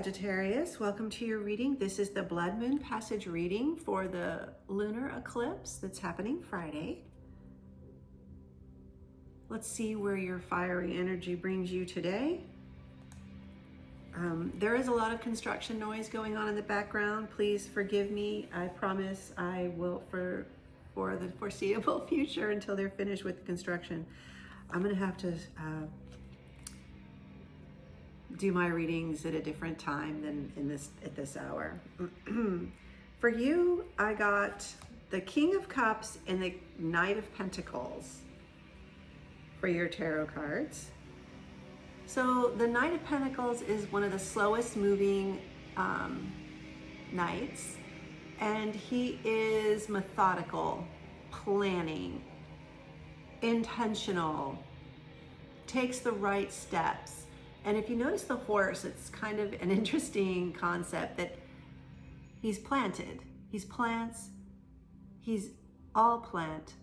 Sagittarius, welcome to your reading. This is the Blood Moon Passage reading for the lunar eclipse that's happening Friday. Let's see where your fiery energy brings you today. There is a lot of construction noise going on in the background. Please forgive me. I promise I will for the foreseeable future until they're finished with the construction. I'm gonna have to do my readings at a different time than at this hour. For you, I got the King of Cups and the Knight of Pentacles for your tarot cards. So the Knight of Pentacles is one of the slowest moving knights, and he is methodical, planning, intentional, takes the right steps. And if you notice the horse, it's kind of an interesting concept that he's planted. He's plants, he's all plant,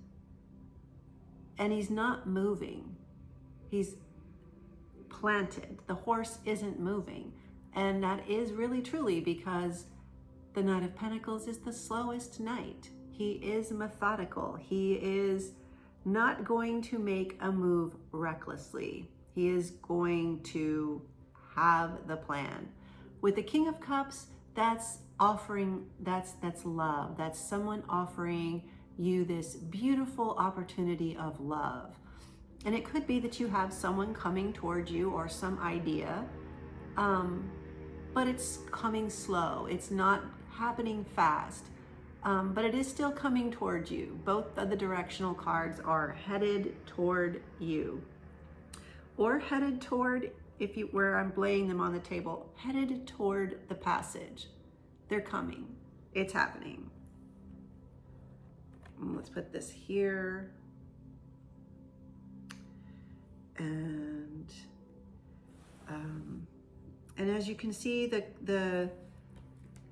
and he's not moving. He's planted. The horse isn't moving. And that is really truly because the Knight of Pentacles is the slowest knight. He is methodical. He is not going to make a move recklessly. He is going to have the plan. With the King of Cups, that's offering, that's love. That's someone offering you this beautiful opportunity of love. And it could be that you have someone coming towards you or some idea, but it's coming slow. It's not happening fast, but it is still coming towards you. Both of the directional cards are headed toward you. Or headed toward, where I'm laying them on the table, headed toward the passage. They're coming. It's happening. Let's put this here. And as you can see, the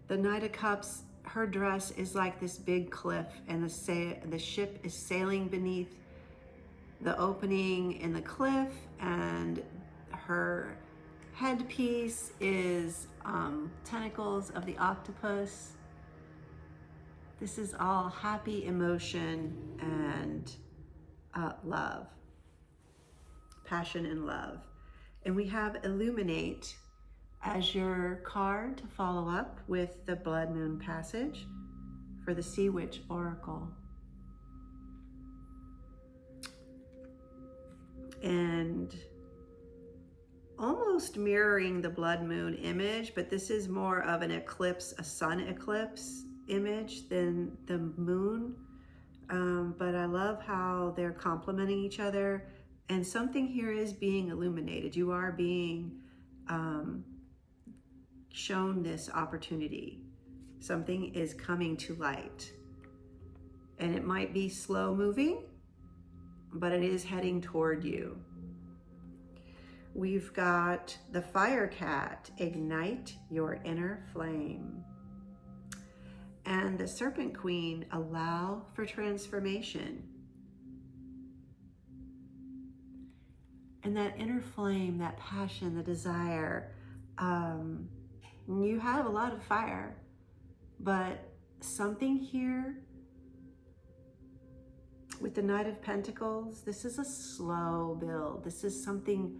Knight of Cups, her dress is like this big cliff, and the ship is sailing beneath the opening in the cliff, and her headpiece is tentacles of the octopus. This is all happy emotion and love, passion and love. And we have Illuminate as your card to follow up with the Blood Moon passage for the Sea Witch Oracle. And almost mirroring the blood moon image, but this is more of an eclipse, a sun eclipse image than the moon. But I love how they're complementing each other, and something here is being illuminated. You are being shown this opportunity. Something is coming to light, and it might be slow moving, but it is heading toward you. We've got the Fire Cat, Ignite Your Inner Flame. And the Serpent Queen, Allow for Transformation. And that inner flame, that passion, the desire, you have a lot of fire, but something here with the Knight of Pentacles, this is a slow build. This is something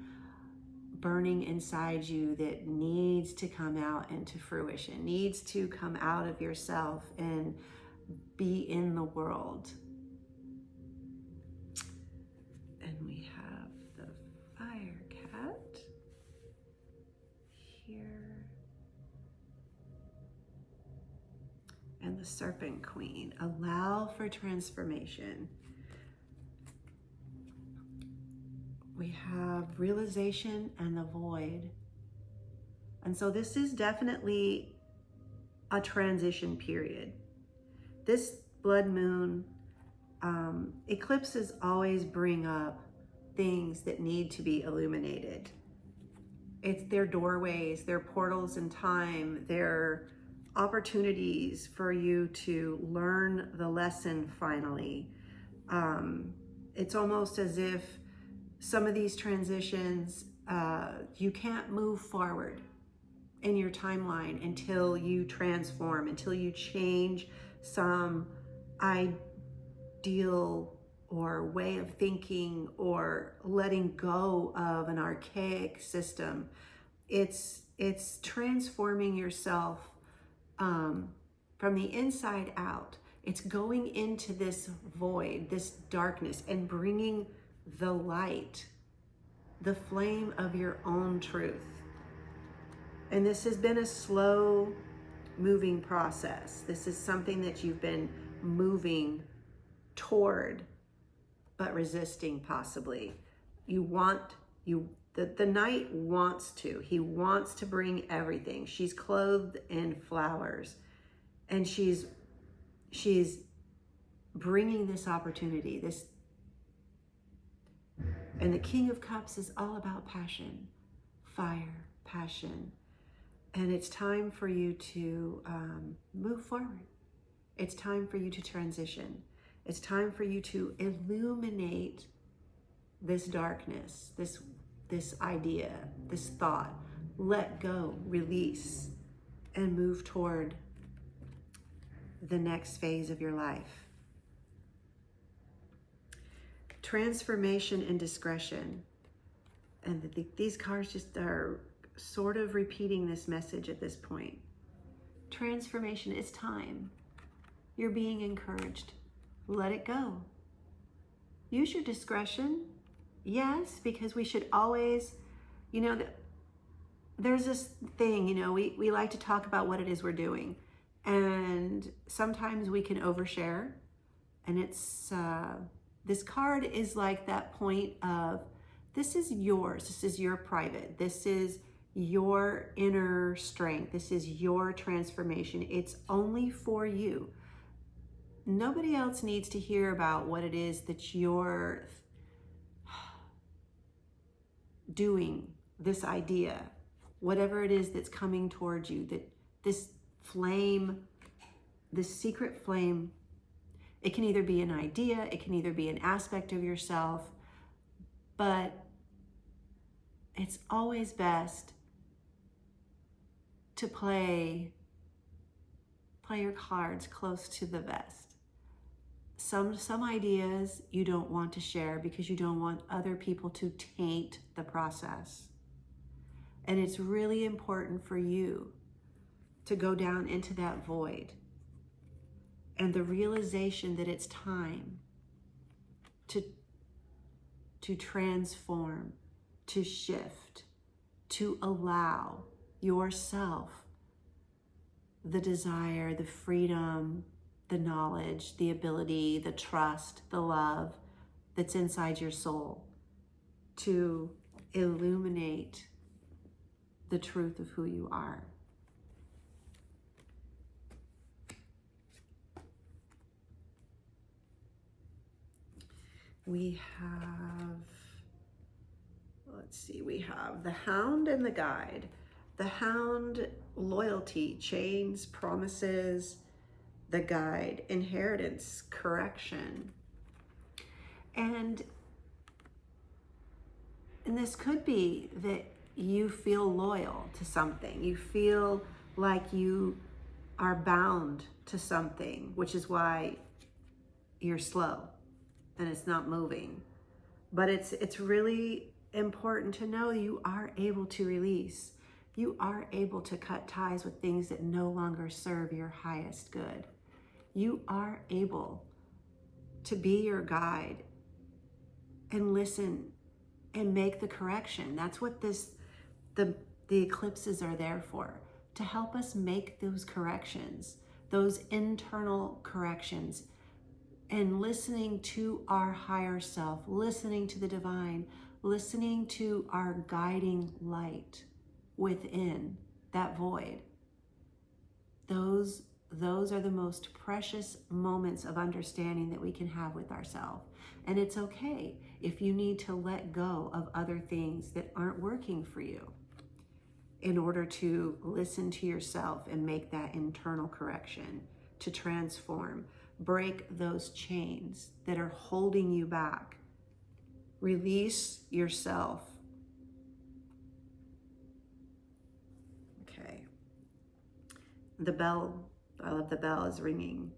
burning inside you that needs to come out into fruition, needs to come out of yourself and be in the world. And we have the Fire Cat here. And the Serpent Queen, Allow for Transformation. We have Realization and the Void. And so this is definitely a transition period. This blood moon, eclipses always bring up things that need to be illuminated. It's their doorways, their portals in time, their opportunities for you to learn the lesson finally. It's almost as if some of these transitions, you can't move forward in your timeline until you transform, until you change some ideal or way of thinking or letting go of an archaic system. It's transforming yourself from the inside out. It's going into this void, this darkness, and bringing the light, the flame of your own truth. And this has been a slow moving process. This is something that you've been moving toward, but resisting possibly. The knight wants to. He wants to bring everything. She's clothed in flowers, and she's bringing this opportunity. And the King of Cups is all about passion, fire, passion. And it's time for you to move forward. It's time for you to transition. It's time for you to illuminate this darkness, this idea, this thought. Let go, release, and move toward the next phase of your life. Transformation and discretion. And these cards just are sort of repeating this message at this point. Transformation is time. You're being encouraged. Let it go. Use your discretion. Yes, because we should always, there's this thing, we like to talk about what it is we're doing. And sometimes we can overshare. And it's, this card is like that point of, this is yours. This is your private. This is your inner strength. This is your transformation. It's only for you. Nobody else needs to hear about what it is that you're doing, this idea, whatever it is that's coming towards you, that this flame, this secret flame, it can either be an idea, it can either be an aspect of yourself, but it's always best to play your cards close to the vest. Some ideas you don't want to share because you don't want other people to taint the process. And it's really important for you to go down into that void and the realization that it's time to transform, to shift, to allow yourself the desire, the freedom, the knowledge, the ability, the trust, the love that's inside your soul to illuminate the truth of who you are. We have, we have the Hound and the Guide. The Hound, loyalty, chains, promises. The Guide, inheritance, correction. And this could be that you feel loyal to something. You feel like you are bound to something, which is why you're slow and it's not moving. But it's really important to know you are able to release. You are able to cut ties with things that no longer serve your highest good. You are able to be your guide and listen and make the correction. That's what the eclipses are there for, to help us make those corrections, those internal corrections, and listening to our higher self, listening to the divine, listening to our guiding light within that void. Those are the most precious moments of understanding that we can have with ourselves. And it's okay if you need to let go of other things that aren't working for you in order to listen to yourself and make that internal correction, to transform, break those chains that are holding you back. Release yourself. Okay. The bell, I love the bell is ringing.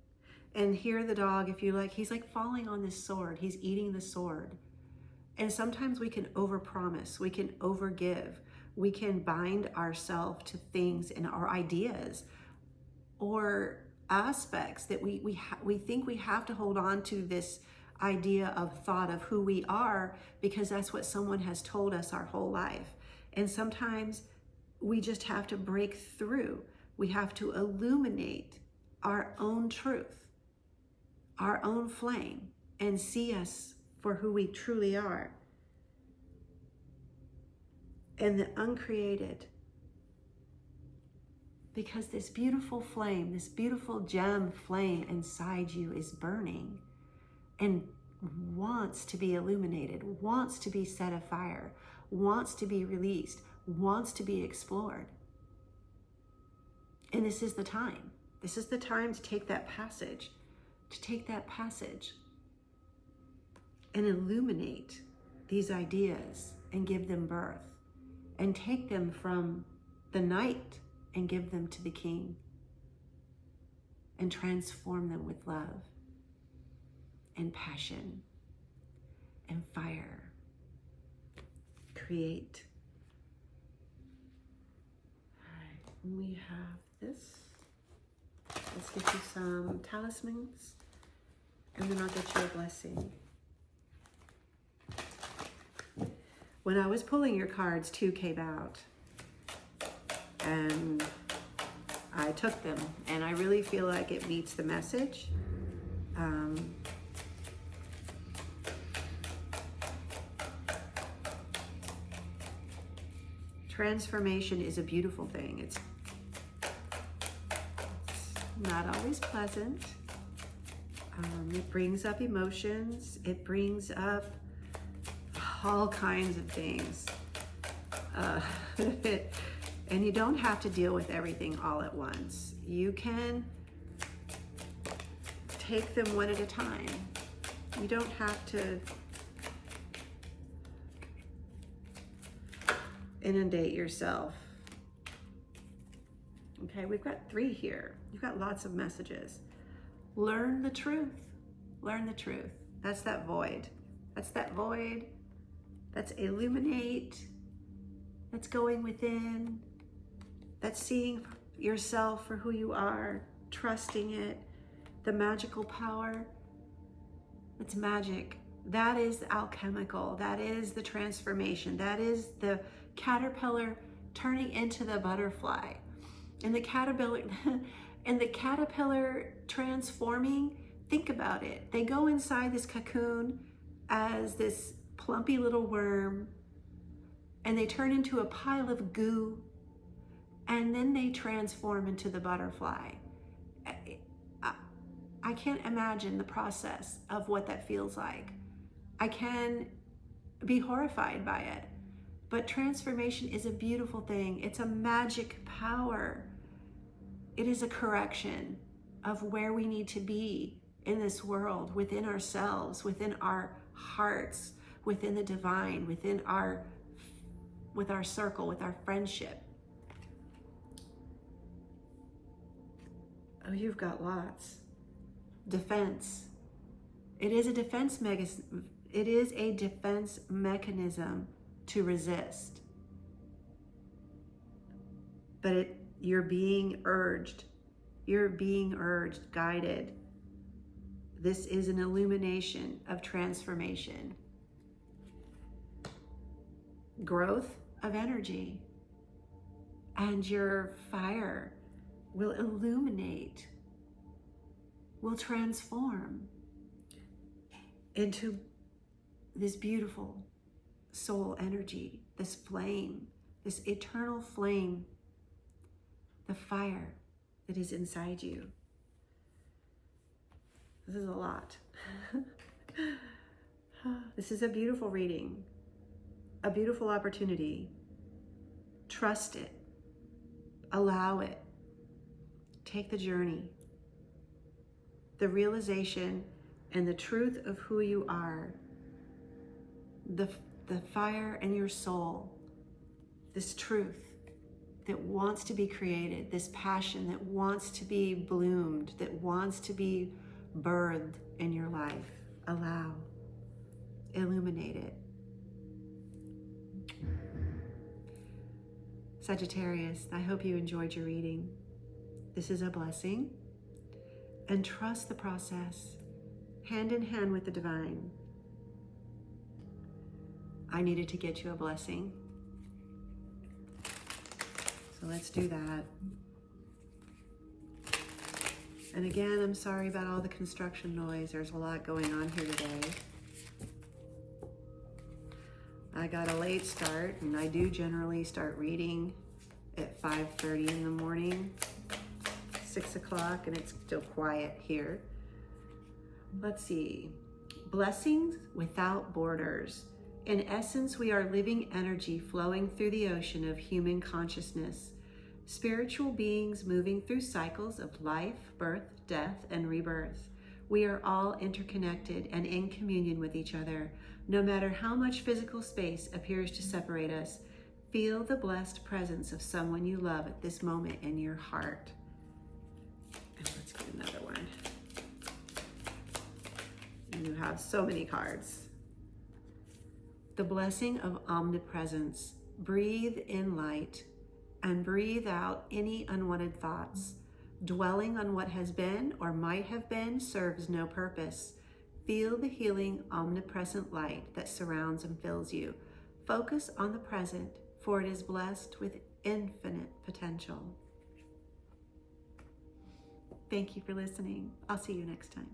And here the dog, if you like, he's like falling on this sword. He's eating the sword. And sometimes we can overpromise, we can overgive, we can bind ourselves to things and our ideas or aspects that we think we have to hold on to this idea of thought of who we are because that's what someone has told us our whole life. And sometimes we just have to break through. We have to illuminate our own truth, our own flame, and see us for who we truly are. And the uncreated. Because this beautiful flame, this beautiful gem flame inside you is burning and wants to be illuminated, wants to be set afire, wants to be released, wants to be explored. And this is the time. This is the time to take that passage, and illuminate these ideas and give them birth and take them from the night and give them to the King and transform them with love and passion and fire. Create. All right, we have this. Let's get you some talismans and then I'll get you a blessing. When I was pulling your cards, 2 came out. And I took them, and I really feel like it meets the message. Transformation is a beautiful thing. It's not always pleasant. It brings up emotions. It brings up all kinds of things. And you don't have to deal with everything all at once. You can take them one at a time. You don't have to inundate yourself. Okay, we've got 3 here. You've got lots of messages. Learn the truth. Learn the truth. That's that void. That's that void. That's illuminate. That's going within. That's seeing yourself for who you are, trusting it, the magical power. It's magic. That is alchemical. That is the transformation. That is the caterpillar turning into the butterfly. And the caterpillar transforming, think about it. They go inside this cocoon as this plumpy little worm, and they turn into a pile of goo, and then they transform into the butterfly. I can't imagine the process of what that feels like. I can be horrified by it, but transformation is a beautiful thing. It's a magic power. It is a correction of where we need to be in this world, within ourselves, within our hearts, within the divine, with our circle, with our friendship. Oh, you've got lots. Defense. It is a defense mechanism to resist. But you're being urged. You're being urged, guided. This is an illumination of transformation. Growth of energy. And your fire will illuminate, will transform into this beautiful soul energy, this flame, this eternal flame, the fire that is inside you. This is a lot. This is a beautiful reading, a beautiful opportunity. Trust it. Allow it. Take the journey. The realization and the truth of who you are, the fire in your soul, this truth, that wants to be created, this passion that wants to be bloomed, that wants to be birthed in your life. Allow, illuminate it. Sagittarius, I hope you enjoyed your reading. This is a blessing, and trust the process, hand in hand with the divine. I needed to get you a blessing, so let's do that. And again, I'm sorry about all the construction noise. There's a lot going on here today. I got a late start, and I do generally start reading at 5:30 in the morning, 6 o'clock, and it's still quiet here. Let's see. Blessings without borders. In essence, we are living energy flowing through the ocean of human consciousness. Spiritual beings moving through cycles of life, birth, death, and rebirth. We are all interconnected and in communion with each other. No matter how much physical space appears to separate us, feel the blessed presence of someone you love at this moment in your heart. And let's get another one. You have so many cards. The blessing of omnipresence. Breathe in light and breathe out any unwanted thoughts. Dwelling on what has been or might have been serves no purpose. Feel the healing, omnipresent light that surrounds and fills you. Focus on the present, for it is blessed with infinite potential. Thank you for listening. I'll see you next time.